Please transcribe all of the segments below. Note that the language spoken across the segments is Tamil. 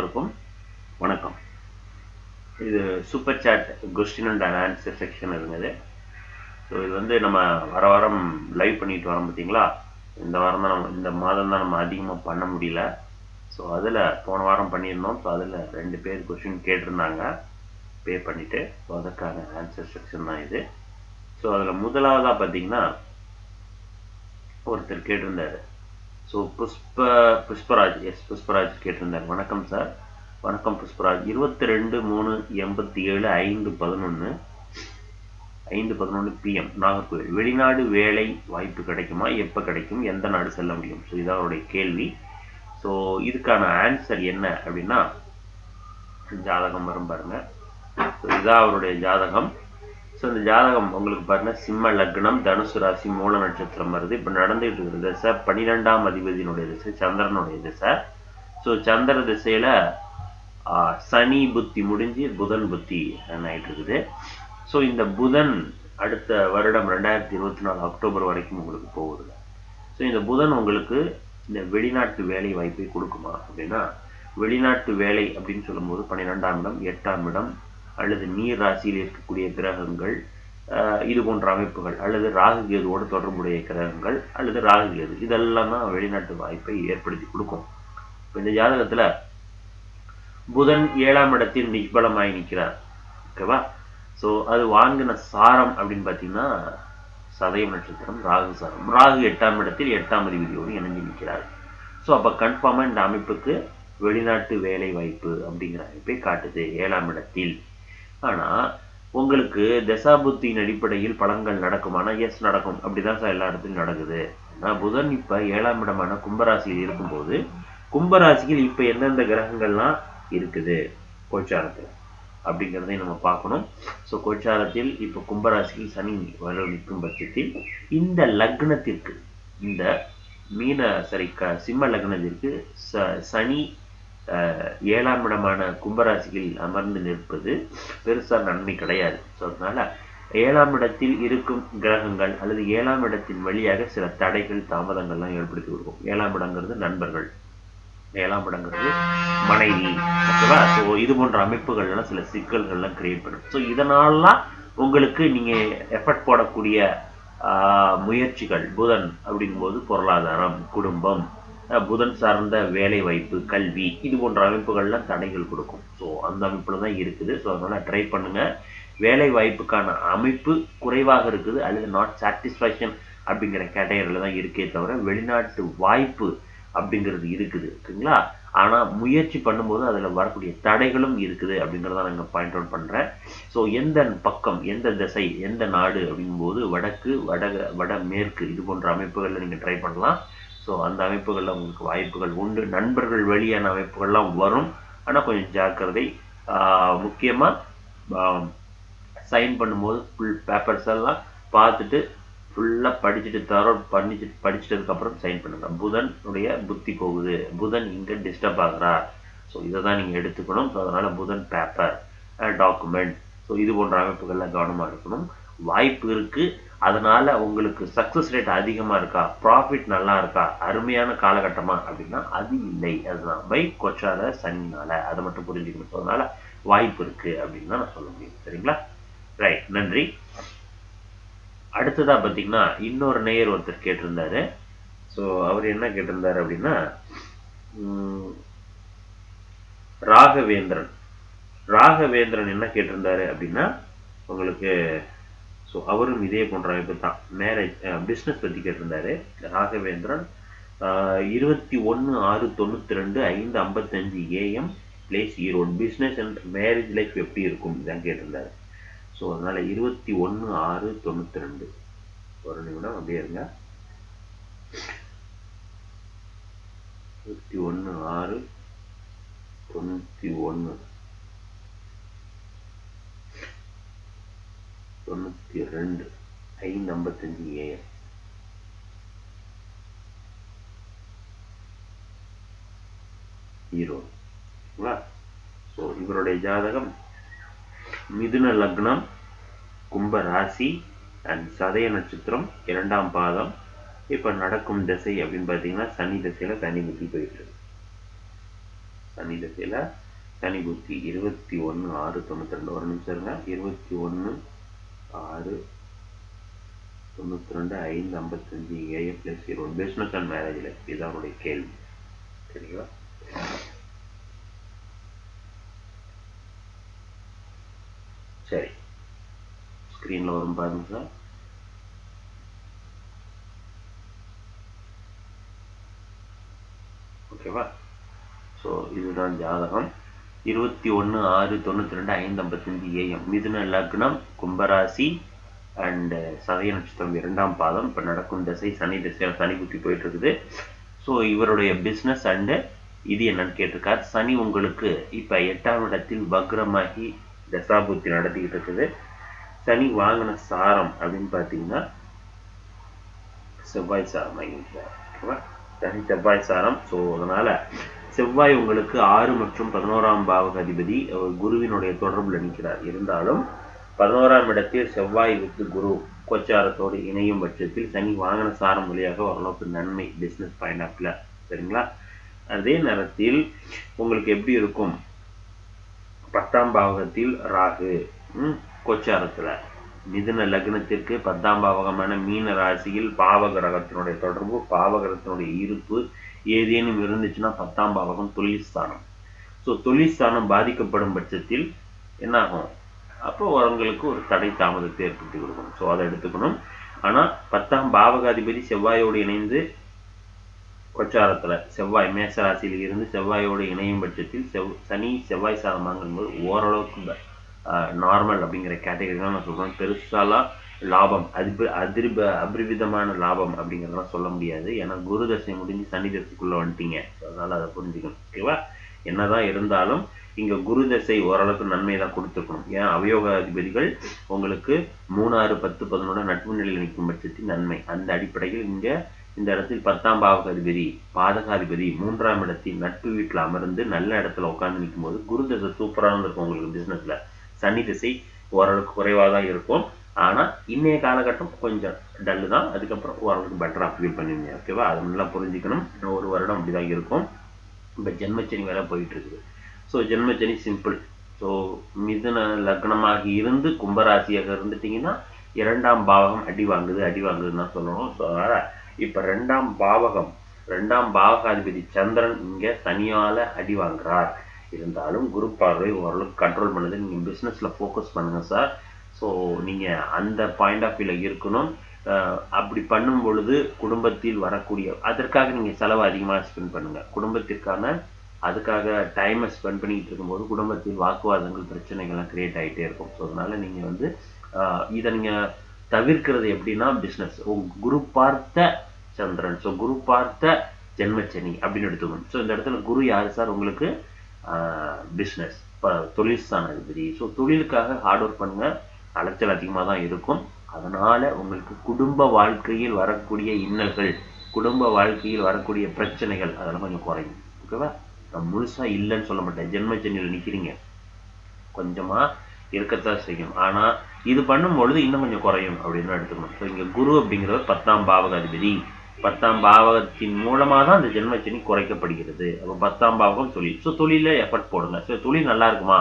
அனைவருக்கும் வணக்கம். இது super chat question and answer section இருந்தது. ஸோ இது வந்து நம்ம வாரம் லைவ் பண்ணிட்டு வரோம் பார்த்தீங்களா. இந்த வாரம் தான் இந்த மாதம் தான் நம்ம அதிகமாக பண்ண முடியல. ஸோ அதில் போன வாரம் பண்ணியிருந்தோம். ஸோ அதில் 2 பேர் கொஸ்டின் கேட்டிருந்தாங்க, பே பண்ணிவிட்டு. ஸோ அதற்கான ஆன்சர் செக்ஷன் தான் இது. ஸோ அதில் முதலாவதாக பார்த்தீங்கன்னா ஒருத்தர் கேட்டிருந்தார். ஸோ புஷ்பராஜ் கேட்டிருந்தார். வணக்கம் சார். வணக்கம் புஷ்பராஜ். 22/3/87 PM நாகர்கோவில். வெளிநாடு வேலை வாய்ப்பு கிடைக்குமா? எப்போ கிடைக்கும்? எந்த நாடு செல்ல முடியும்? ஸோ இதான் அவருடைய கேள்வி. ஸோ இதுக்கான ஆன்சர் என்ன அப்படின்னா, ஜாதகம் வரும் பாருங்க. ஸோ இதுதான் அவருடைய ஜாதகம். ஸோ இந்த ஜாதகம் உங்களுக்கு பாருங்க, சிம்ம லக்னம், தனுசு ராசி, மூல நட்சத்திரம் வருது. இப்போ நடந்துகிட்டு இருக்கிற திசை 12ஆம் அதிபதியினுடைய திசை, சந்திரனுடைய திசை. ஸோ சந்திர திசையில சனி புத்தி முடிஞ்சு புதன் புத்தி ஆயிட்டு இருக்குது. ஸோ இந்த புதன் அடுத்த வருடம் 2024 அக்டோபர் வரைக்கும் உங்களுக்கு போகுது. ஸோ இந்த புதன் உங்களுக்கு இந்த வெளிநாட்டு வேலை வாய்ப்பை கொடுக்குமா அப்படின்னா, வெளிநாட்டு வேலை அப்படின்னு சொல்லும்போது 12ஆம் இடம், 8ஆம் இடம், அல்லது நீர் ராசியில் இருக்கக்கூடிய கிரகங்கள், இது போன்ற அமைப்புகள், அல்லது ராகு கேதுவோடு தொடர்புடைய கிரகங்கள், அல்லது ராகு கேது, இதெல்லாம் தான் வெளிநாட்டு வாய்ப்பை ஏற்படுத்தி கொடுக்கும். இப்போ இந்த ஜாதகத்தில் புதன் 7ஆம் இடத்தில் நிஷ்பலமாய் நிற்கிறார். ஓகேவா? ஸோ அது வாங்கின சாரம் அப்படின்னு பார்த்தீங்கன்னா சதயம் நட்சத்திரம், ராகு சாரம். ராகு 8ஆம் இடத்தில் 8ஆம் அதிபதியோடு இணைஞ்சு நிற்கிறார். ஸோ அப்போ கன்ஃபார்மாக இந்த அமைப்புக்கு வெளிநாட்டு வேலை வாய்ப்பு அப்படிங்கிற அமைப்பை காட்டுது 7ஆம் இடத்தில். ஆனால் உங்களுக்கு தசாபுத்தியின் அடிப்படையில் பலன்கள் நடக்குமானா, எஸ் நடக்கும். அப்படிதான் சார் எல்லா இடத்துலையும் நடக்குது. ஆனால் புதன் இப்போ 7ஆம் இடமான கும்பராசியில் இருக்கும்போது, கும்பராசியில் இப்போ எந்தெந்த கிரகங்கள்லாம் இருக்குது கோச்சாரத்தில் அப்படிங்கிறதையும் நம்ம பார்க்கணும். ஸோ கோச்சாரத்தில் இப்போ கும்பராசியில் சனி வர நிற்கும் பட்சத்தில் இந்த லக்னத்திற்கு, இந்த சிம்ம லக்னத்திற்கு சனி 7ஆம் இடமான கும்பராசியில் அமர்ந்து நிற்பது பெருசா நன்மை கிடையாது. ஸோ அதனால 7ஆம் இடத்தில் இருக்கும் கிரகங்கள் அல்லது 7ஆம் இடத்தின் வழியாக சில தடைகள், தாமதங்கள்லாம் ஏற்படுத்தி கொடுக்கும். 7ஆம் இடங்கிறது நண்பர்கள், 7ஆம் இடங்கிறது மனைவி. ஓகேவா? ஸோ இது போன்ற அமைப்புகள்லாம் சில சிக்கல்கள்லாம் கிரியேட் பண்ணும். ஸோ இதனாலாம் உங்களுக்கு நீங்க எஃபர்ட் போடக்கூடிய முயற்சிகள், புதன் அப்படிங்கும்போது பொருளாதாரம், குடும்பம், புதன் சார்ந்த வேலை வாய்ப்பு, கல்வி, இது போன்ற அமைப்புகள்லாம் தடைகள் கொடுக்கும். ஸோ அந்த அமைப்புல தான் இருக்குது. ஸோ அதனால ட்ரை பண்ணுங்க. வேலை வாய்ப்புக்கான அமைப்பு குறைவாக இருக்குது அல்லது நாட் சாட்டிஸ்ஃபேக்ஷன் அப்படிங்கிற கேட்டகரியில் தான் இருக்கே தவிர வெளிநாட்டு வாய்ப்பு அப்படிங்கிறது இருக்குது. ஓகேங்களா? ஆனால் முயற்சி பண்ணும்போது அதில் வரக்கூடிய தடைகளும் இருக்குது அப்படிங்கிறத நான் பாயிண்ட் அவுட் பண்ணுறேன். ஸோ எந்த பக்கம், எந்த திசை, எந்த நாடு அப்படிங்கும்போது வடக்கு, வடமேற்கு, இது போன்ற அமைப்புகளில் நீங்கள் ட்ரை பண்ணலாம். ஸோ அந்த அமைப்புகளில் உங்களுக்கு வாய்ப்புகள் உண்டு. நண்பர்கள் வழியான அமைப்புகள்லாம் வரும். ஆனால் கொஞ்சம் ஜாக்கிரதை. முக்கியமாக சைன் பண்ணும்போது ஃபுல் பேப்பர்ஸ் எல்லாம் பார்த்துட்டு ஃபுல்லாக படிச்சுட்டதுக்கப்புறம் சைன் பண்ணுங்க. புதனுடைய புத்தி போகுது, புதன் இங்கே டிஸ்டர்ப் ஆகுறார். ஸோ இதை தான் நீங்கள் எடுத்துக்கணும். ஸோ அதனால் புதன் பேப்பர், டாக்குமெண்ட், ஸோ இது போன்ற அமைப்புகள்லாம் கவனமாக இருக்கணும். வாய்ப்பு இருக்குது. அதனால் உங்களுக்கு சக்ஸஸ் ரேட் அதிகமாக இருக்கா, ப்ராஃபிட் நல்லா இருக்கா, அருமையான காலகட்டமா அப்படின்னா அது இல்லை. அதுதான் பை கொச்சார சனினால, அதை மட்டும் புரிஞ்சுக்கணும். ஸோ அதனால் வாய்ப்பு இருக்குது அப்படின்னு தான் நான் சொல்ல முடியும். சரிங்களா? ரைட், நன்றி. அடுத்ததாக பார்த்தீங்கன்னா இன்னொரு நேயர் ஒருத்தர் கேட்டிருந்தாரு. ஸோ அவர் என்ன கேட்டிருந்தாரு அப்படின்னா, ராகவேந்திரன் என்ன கேட்டிருந்தாரு அப்படின்னா, உங்களுக்கு ஸோ அவரும் இதே போன்ற அமைப்பு தான், மேரேஜ், பிஸ்னஸ் பற்றி கேட்டிருந்தாரு. Raghavendran 21/6/92 5:55 AM place Erode. Business and marriage life எப்படி இருக்கும் இதான் கேட்டிருந்தாரு. ஸோ அதனால 21/6/92. ஒரு நிமிடம் அப்படியே இருங்க. 21/6/91 92 5:55 AM ஈரோடு. ஸோ இவருடைய ஜாதகம் மிதுன லக்னம், கும்ப ராசி அண்ட் சதய நட்சத்திரம், 2ஆம் பாதம். இப்போ நடக்கும் திசை அப்படின்னு பார்த்தீங்கன்னா சனி திசையில் சனி புத்தி போயிட்டு இருக்கு. சனி திசையில் சனி புத்தி 21/6/92. ஒரு நிமிஷம் இருங்க. 21/6/92 5:55 AM + 20 business and marriage life. இதுதான் அவருடைய கேள்வி. சரிங்களா? சரி, ஸ்க்ரீனில் வரும் பாருங்க சார். ஓகேவா? ஸோ இதுதான் ஜாதகம். 21/6/92 5:55 AM. மிதுன லக்னம், கும்பராசி அண்ட் சதய நட்சத்திரம் 2ஆம் பாதம். இப்போ நடக்கும் திசை சனி திசையில் சனி புத்தி போயிட்டு இருக்குது. ஸோ இவருடைய பிஸ்னஸ் அண்டு இது என்னன்னு கேட்டிருக்கார். சனி உங்களுக்கு இப்போ 8ஆம் இடத்தில் வக்ரமாகி தசாபுத்தி நடத்திக்கிட்டு இருக்குது. சனி வாங்கின சாரம் அப்படின்னு பார்த்தீங்கன்னா செவ்வாய் சாரம் வாங்கிக்கிறார். ஓகேவா? சனி செவ்வாய் சாரம். ஸோ அதனால செவ்வாய் உங்களுக்கு 6 மற்றும் 11ஆம் பாவக அதிபதி குருவினுடைய தொடர்பில் நிற்கிறார். இருந்தாலும் 11ஆம் இடத்தில் செவ்வாய் வித்து குரு கோச்சாரத்தோடு இணையும் பட்சத்தில் சனி வாகன சாரம் வழியாக ஓரளவுக்கு நன்மை பிஸ்னஸ் பாயிண்ட் ஆஃப்ல. சரிங்களா? அதே நேரத்தில் உங்களுக்கு எப்படி இருக்கும், 10ஆம் பாவகத்தில் ராகு கோச்சாரத்துல மிதுன லக்னத்திற்கு 10ஆம் பாவகமான மீன ராசியில் பாவகிரகத்தினுடைய தொடர்பு, பாவகிரகத்தினுடைய இருப்பு ஏதேனும் இருந்துச்சுன்னா 10ஆம் பாவகம் தொழில் ஸ்தானம். ஸோ தொழில் ஸ்தானம் பாதிக்கப்படும் பட்சத்தில் என்ன ஆகும், அப்போ உங்களுக்கு ஒரு தடை தாமதத்தை ஏற்படுத்தி கொடுக்கணும். ஸோ அதை எடுத்துக்கணும். ஆனால் 10ஆம் பாவகாதிபதி செவ்வாயோடு இணைந்து கோச்சாரத்தில் செவ்வாய் மேச ராசியில் இருந்து செவ்வாயோடு இணையும் பட்சத்தில் சனி செவ்வாய் சாதம் வாங்கும்போது ஓரளவுக்கு நார்மல் அப்படிங்கிற கேட்டகரி தான் நான் சொல்கிறேன். பெருசாலாம் லாபம் அபரிவிதமான லாபம் அப்படிங்கிறதெல்லாம் சொல்ல முடியாது. ஏன்னா குரு தசை முடிஞ்சு சனி தசைக்குள்ளே வந்துட்டீங்க. அதனால் அதை புரிஞ்சுக்கணும். ஓகேவா? என்னதான் இருந்தாலும் இங்கே குரு தசை ஓரளவுக்கு நன்மை தான் கொடுத்துருக்கணும். ஏன் அவயோக அதிபதிகள் உங்களுக்கு 3, 6, 10, 11 நட்பு நிலையில் நிற்கும் பட்சத்தில் நன்மை. அந்த அடிப்படையில் இங்கே இந்த இடத்தில் 10ஆம் பாவக அதிபதி பாதகாதிபதி 3ஆம் இடத்தில் நட்பு வீட்டில் அமர்ந்து நல்ல இடத்துல உட்காந்து நிற்கும் போது குரு தசை சூப்பராக இருக்கும் உங்களுக்கு பிஸ்னஸில். சனி திசை ஓரளவுக்கு குறைவாக தான் இருக்கும். ஆனால் இன்னைய காலகட்டம் கொஞ்சம் டல்லு தான். அதுக்கப்புறம் ஓரளவுக்கு பெட்டராக ஃபீல் பண்ணுவீங்க. ஓகேவா? அது நல்லா புரிஞ்சுக்கணும். இன்னும் ஒரு வருடம் அப்படி தான் இருக்கும். இப்போ ஜென்மச்சனி வேலை போயிட்டு இருக்குது. So ஜென்மச்சனி simple. ஸோ மிதுன லக்னமாக இருந்து கும்பராசியாக இருந்துட்டிங்கன்னா 2ஆம் பாவகம் அடி வாங்குதுன்னு தான் சொல்லணும். ஸோ அதனால் இப்போ 2ஆம் பாவகாதிபதி சந்திரன் இங்கே தனியால் அடி வாங்குறார். இருந்தாலும் குரு பார்வை ஓரளவுக்கு கண்ட்ரோல் பண்ணுது. நீங்கள் பிஸ்னஸில் ஃபோக்கஸ் பண்ணுங்கள் சார். ஸோ நீங்கள் அந்த பாயிண்ட் ஆஃப் வியூவில் இருக்கணும். அப்படி பண்ணும் பொழுது குடும்பத்தில் வரக்கூடிய அதற்காக நீங்கள் செலவு அதிகமாக ஸ்பெண்ட் பண்ணுங்கள். குடும்பத்திற்கான அதுக்காக டைமை ஸ்பெண்ட் பண்ணிக்கிட்டு இருக்கும்போது குடும்பத்தில் வாக்குவாதங்கள் பிரச்சனைகள்லாம் கிரியேட் ஆகிட்டே இருக்கும். ஸோ அதனால் நீங்கள் இதை நீங்கள் தவிர்க்கிறது எப்படின்னா பிஸ்னஸ் குரு பார்த்த சந்திரன், ஸோ குரு பார்த்த ஜென்மச்சனி அப்படின்னு எடுத்துக்கணும். ஸோ இந்த இடத்துல குரு யார் சார் உங்களுக்கு? பிஸ்னஸ் தொழில் ஸ்தான அதிபதி. ஸோ தொழிலுக்காக ஹார்ட் ஒர்க் பண்ணுங்கள். அலைச்சல் அதிகமாக தான் இருக்கும். அதனால் உங்களுக்கு குடும்ப வாழ்க்கையில் வரக்கூடிய இன்னல்கள், குடும்ப வாழ்க்கையில் வரக்கூடிய பிரச்சனைகள் அதெல்லாம் கொஞ்சம் குறையும். ஓகேவா? நான் முழுசாக இல்லைன்னு சொல்ல மாட்டேன். ஜென்மச்சனியில் நிற்கிறீங்க, கொஞ்சமாக இருக்கத்தான் செய்யும். ஆனால் இது பண்ணும்பொழுது இன்னும் கொஞ்சம் குறையும் அப்படின்னு எடுத்துக்கணும். ஸோ இங்கே குரு அப்படிங்கிறவர் 10ஆம் பாவக அதிபதி. 10ஆம் பாவகத்தின் மூலமாக தான் அந்த ஜென்மச்சனி குறைக்கப்படுகிறது. அப்போ 10ஆம் பாவகம் தொழில். ஸோ தொழிலில் எஃபர்ட் போடுங்க. ஸோ தொழில் நல்லா இருக்குமா?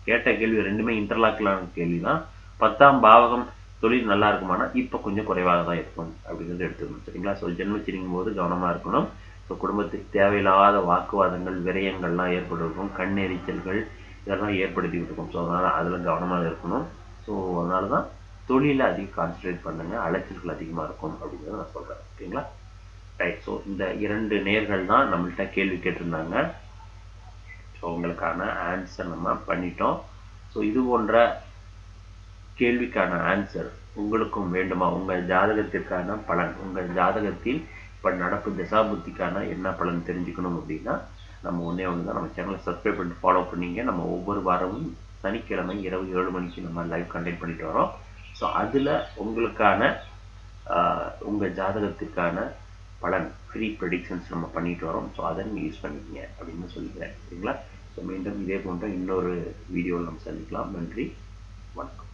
கேட்ட கேள்வி ரெண்டுமே இன்டர்லாக்லான கேள்வி தான். 10ஆம் பாவகம் தொழில் நல்லா இருக்குமானா இப்போ கொஞ்சம் குறைவாக தான் இருக்கும் அப்படிங்கிறது எடுத்துக்கணும். சரிங்களா? ஸோ ஜென்மச்சனிக்கும் போது கவனமாக இருக்கணும். ஸோ குடும்பத்துக்கு தேவையில்லாத வாக்குவாதங்கள் விரயங்கள்லாம் ஏற்பட்டிருக்கும். கண் எரிச்சல்கள் இதெல்லாம் ஏற்படுத்திக்கிட்டு இருக்கும். ஸோ அதனால் அதில் கவனமாக இருக்கணும். ஸோ அதனால தான் தொழிலில் அதிகம் கான்சன்ட்ரேட் பண்ணுங்கள். அலைச்சல்கள் அதிகமாக இருக்கும் அப்படிங்கிறத நான் சொல்கிறேன். ஓகேங்களா? ரைட். ஸோ இந்த 2 நேர்கள் தான் நம்மள்கிட்ட கேள்வி கேட்டிருந்தாங்க. ஸோ உங்களுக்கான ஆன்சர் நம்ம பண்ணிட்டோம். ஸோ இது போன்ற கேள்விக்கான ஆன்சர் உங்களுக்கும் வேண்டுமா? உங்கள் ஜாதகத்திற்கான பலன், உங்கள் ஜாதகத்தில் இப்போ நடப்பு தசாபுத்திக்கான என்ன பலன் தெரிஞ்சுக்கணும் அப்படின்னா நம்ம ஒன்று தான் நம்ம சேனலை சப்ஸ்கிரைப் பண்ணி ஃபாலோ பண்ணிங்க. நம்ம ஒவ்வொரு வாரமும் சனிக்கிழமை இரவு 7 மணிக்கு நம்ம லைவ் கண்டக்ட் பண்ணிட்டு வரோம். ஸோ அதில் உங்களுக்கான உங்கள் ஜாதகத்திற்கான பலன் ஃப்ரீ ப்ரெடிக்ஷன்ஸ் நம்ம பண்ணிட்டு வரோம். ஸோ அதை நீங்கள் யூஸ் பண்ணிக்கங்க அப்படின்னு சொல்லிக்கிறேன். சரிங்களா? ஸோ மீண்டும் இதே போன்ற இன்னொரு வீடியோவில் நம்ம சந்திக்கலாம். நன்றி, வணக்கம்.